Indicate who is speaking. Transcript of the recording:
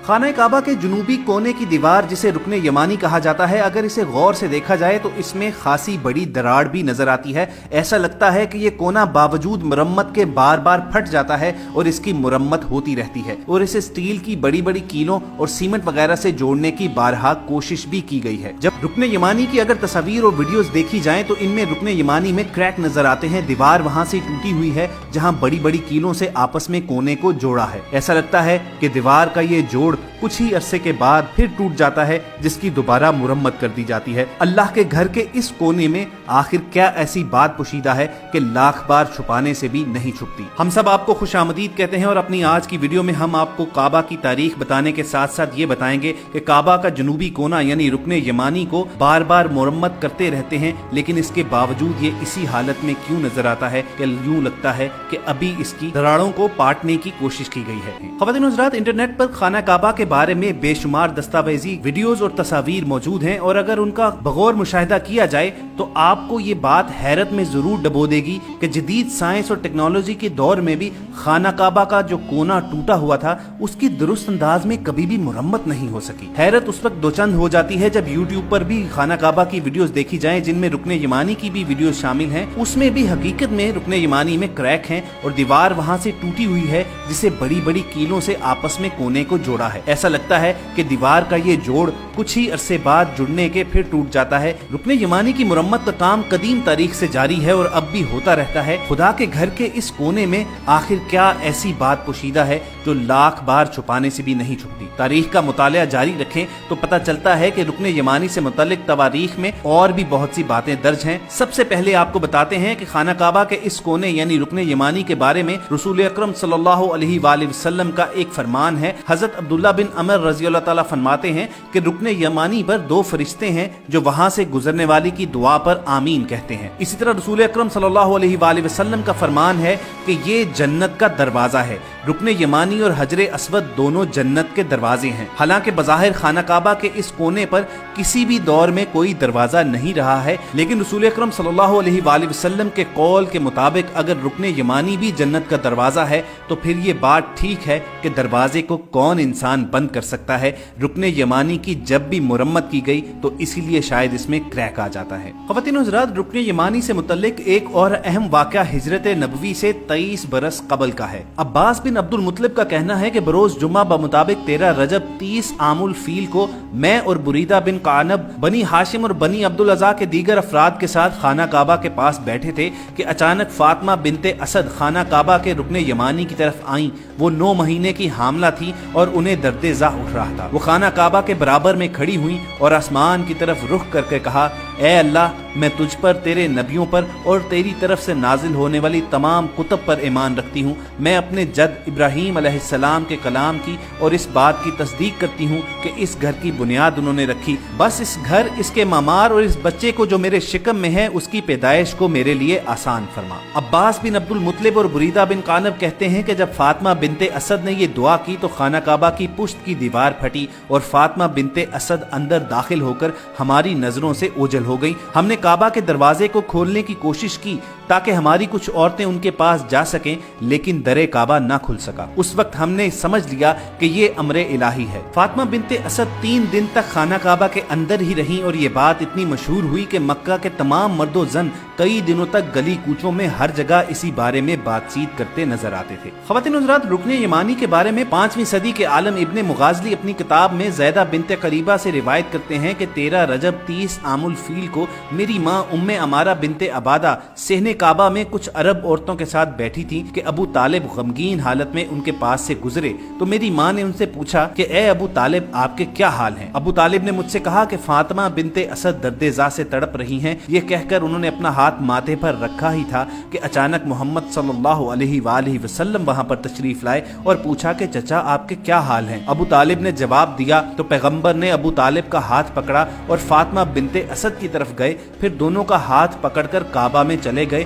Speaker 1: خانہ کعبہ کے جنوبی کونے کی دیوار جسے رکن یمانی کہا جاتا ہے، اگر اسے غور سے دیکھا جائے تو اس میں خاصی بڑی دراڑ بھی نظر آتی ہے۔ ایسا لگتا ہے کہ یہ کونا باوجود مرمت کے بار بار پھٹ جاتا ہے اور اس کی مرمت ہوتی رہتی ہے، اور اسے سٹیل کی بڑی بڑی کیلوں اور سیمنٹ وغیرہ سے جوڑنے کی بارہا کوشش بھی کی گئی ہے۔ جب رکن یمانی کی اگر تصاویر اور ویڈیوز دیکھی جائیں تو ان میں رکن یمانی میں کریک نظر آتے ہیں، دیوار وہاں سے ٹوٹی ہوئی ہے جہاں بڑی بڑی کیلوں سے آپس میں کونے کو جوڑا ہے۔ ایسا لگتا ہے کہ دیوار کا یہ جوڑ کچھ ہی عرصے کے بعد پھر ٹوٹ جاتا ہے جس کی دوبارہ مرمت کر دی جاتی ہے۔ اللہ کے گھر کے اس کونے میں آخر کیا ایسی بات پوشیدہ ہے کہ لاکھ بار چھپانے سے بھی نہیں چھپتی۔ ہم سب آپ کو خوش آمدید کہتے ہیں، اور اپنی آج کی ویڈیو میں ہم آپ کو کعبہ کی تاریخ بتانے کے ساتھ ساتھ یہ بتائیں گے کہ کعبہ کا جنوبی کونا یعنی رکن یمانی کو بار بار مرمت کرتے رہتے ہیں، لیکن اس کے باوجود یہ اسی حالت میں کیوں نظر آتا ہے کہ یوں لگتا ہے کہ ابھی اس کی دراڑوں کو پاٹنے کی کوشش کی گئی ہے۔ خواتین و حضرات، انٹرنیٹ پر خانہ کعبہ کے بارے میں بے شمار دستاویزی ویڈیوز اور تصاویر موجود ہیں، اور اگر ان کا بغور مشاہدہ کیا جائے تو آپ کو یہ بات حیرت میں ضرور ڈبو دے گی کہ جدید سائنس اور ٹیکنالوجی کے دور میں بھی خانہ کعبہ کا جو کونا ٹوٹا ہوا تھا اس کی درست انداز میں کبھی بھی مرمت نہیں ہو سکی۔ حیرت اس وقت دوچند ہو جاتی ہے جب یوٹیوب پر بھی خانہ کعبہ کی ویڈیوز دیکھی جائیں جن میں رکن یمانی کی بھی ویڈیوز شامل ہیں، اس میں بھی حقیقت میں رکن یمانی میں کریک ہیں اور دیوار وہاں سے ٹوٹی ہوئی ہے جسے بڑی بڑی کیلوں سے آپس میں کونے کو جوڑا ہے۔ ایسا لگتا ہے کہ دیوار کا یہ جوڑ کچھ ہی عرصے بعد جڑنے کے پھر ٹوٹ جاتا ہے۔ رکن یمانی کی مرمت کا کام قدیم تاریخ سے جاری ہے اور اب بھی ہوتا رہتا ہے۔ خدا کے گھر کے اس کونے میں آخر کیا ایسی بات پوشیدہ ہے جو لاکھ بار چھپانے سے بھی نہیں چھپتی۔ تاریخ کا مطالعہ جاری رکھیں تو پتہ چلتا ہے کہ رکن یمانی سے متعلق تواریخ میں اور بھی بہت سی باتیں درج ہیں۔ سب سے پہلے آپ کو بتاتے ہیں کہ خانہ کعبہ کے اس کونے یعنی رکن یمانی کے بارے میں رسول اکرم صلی اللہ علیہ وآلہ وسلم کا ایک فرمان ہے۔ حضرت عبداللہ بن عمر رضی اللہ تعالیٰ فرماتے ہیں کہ رکن یمانی پر دو فرشتے ہیں جو وہاں سے گزرنے والی کی دعا پر آمین کہتے ہیں۔ اسی طرح رسول اکرم صلی اللہ علیہ وآلہ وسلم کا فرمان ہے کہ یہ جنت کا دروازہ ہے۔ رکن یمانی اور حجر اسود دونوں جنت کے دروازے ہیں۔ حالانکہ بظاہر خانہ کعبہ کے اس کونے پر کسی بھی دور میں کوئی دروازہ نہیں رہا ہے، لیکن رسول اکرم صلی اللہ علیہ وآلہ وسلم کے قول کے مطابق اگر رکن یمانی بھی جنت کا دروازہ ہے تو پھر یہ بات ٹھیک ہے کہ دروازے کو کون انسان بند کر سکتا ہے۔ رکن یمانی کی جب بھی مرمت کی گئی تو اسی لیے شاید اس میں کریک آ جاتا ہے۔ خواتین و حضرات، رکن یمانی سے متعلق ایک اور اہم واقعہ ہجرت نبوی سے 23 برس قبل کا ہے۔ عباس بن عبد المطلب کا کہنا ہے کہ بروز جمعہ بمطابق 13 رجب 30 عام الفیل کو میں اور بریدہ بن قعنب بنی ہاشم اور بنی عبدالعزا کے دیگر افراد کے ساتھ خانہ کعبہ کے پاس بیٹھے تھے کہ اچانک فاطمہ بنت اسد خانہ کعبہ کے رکن یمانی کی طرف آئیں۔ وہ 9 مہینے کی حاملہ تھی اور انہیں درد زا اٹھ رہا تھا۔ وہ خانہ کعبہ کے برابر میں کھڑی ہوئیں اور آسمان کی طرف رخ کر کے کہا، اے اللہ، میں تجھ پر، تیرے نبیوں پر اور تیری طرف سے نازل ہونے والی تمام کتب پر ایمان رکھتی ہوں۔ میں اپنے جد ابراہیم علیہ السلام کے کلام کی اور اس بات کی تصدیق کرتی ہوں کہ اس گھر کی بنیاد انہوں نے رکھی، بس اس گھر، اس کے معمار اور اس بچے کو جو میرے شکم میں ہے اس کی پیدائش کو میرے لیے آسان فرما۔ عباس بن عبد المطلب اور بریدہ بن قعنب کہتے ہیں کہ جب فاطمہ بنت اسد نے یہ دعا کی تو خانہ کعبہ کی پشت کی دیوار پھٹی اور فاطمہ بنت اسد اندر داخل ہو کر ہماری نظروں سے اوجھل ہو گئی۔ ہم نے کعبہ کے دروازے کو کھولنے کی کوشش کی تاکہ ہماری کچھ عورتیں ان کے پاس جا سکیں، لیکن در کعبہ نہ کھل سکا۔ اس وقت ہم نے سمجھ لیا کہ یہ امر الہی ہے۔ فاطمہ بنت اسد 3 دن تک خانہ کعبہ کے اندر ہی رہیں اور یہ بات اتنی مشہور ہوئی کہ مکہ کے تمام مرد و زن کئی دنوں تک گلی کوچوں میں ہر جگہ اسی بارے میں بات چیت کرتے نظر آتے تھے۔ خواتین و حضرات، رکن یمانی کے بارے میں 5ویں صدی کے عالم ابن مغازلی اپنی کتاب میں زیدہ بنت قریبہ سے روایت کرتے ہیں کہ 13 رجب 30 عام الفیل کو میری ماں ام عمارہ بنت عبادہ صحن کعبہ میں کچھ عرب عورتوں کے ساتھ بیٹھی تھی کہ ابو طالب غمگین حالت میں ان کے پاس سے گزرے تو میری ماں نے ان سے پوچھا کہ اے ابو طالب، آپ کے کیا حال ہیں؟ ابو طالب نے مجھ سے کہا کہ فاطمہ بنت اسد درد زا سے تڑپ رہی ہیں۔ یہ کہہ کر انہوں نے اپنا ہاتھ ماتھے پر رکھا ہی تھا کہ اچانک محمد صلی اللہ علیہ وآلہ وسلم وہاں پر تشریف لائے اور پوچھا کہ چچا، آپ کے کیا حال ہیں؟ ابو طالب نے جواب دیا تو پیغمبر نے ابو طالب کا ہاتھ پکڑا اور فاطمہ بنت اسد کی طرف گئے، پھر دونوں کا ہاتھ پکڑ کر کعبہ میں چلے گئے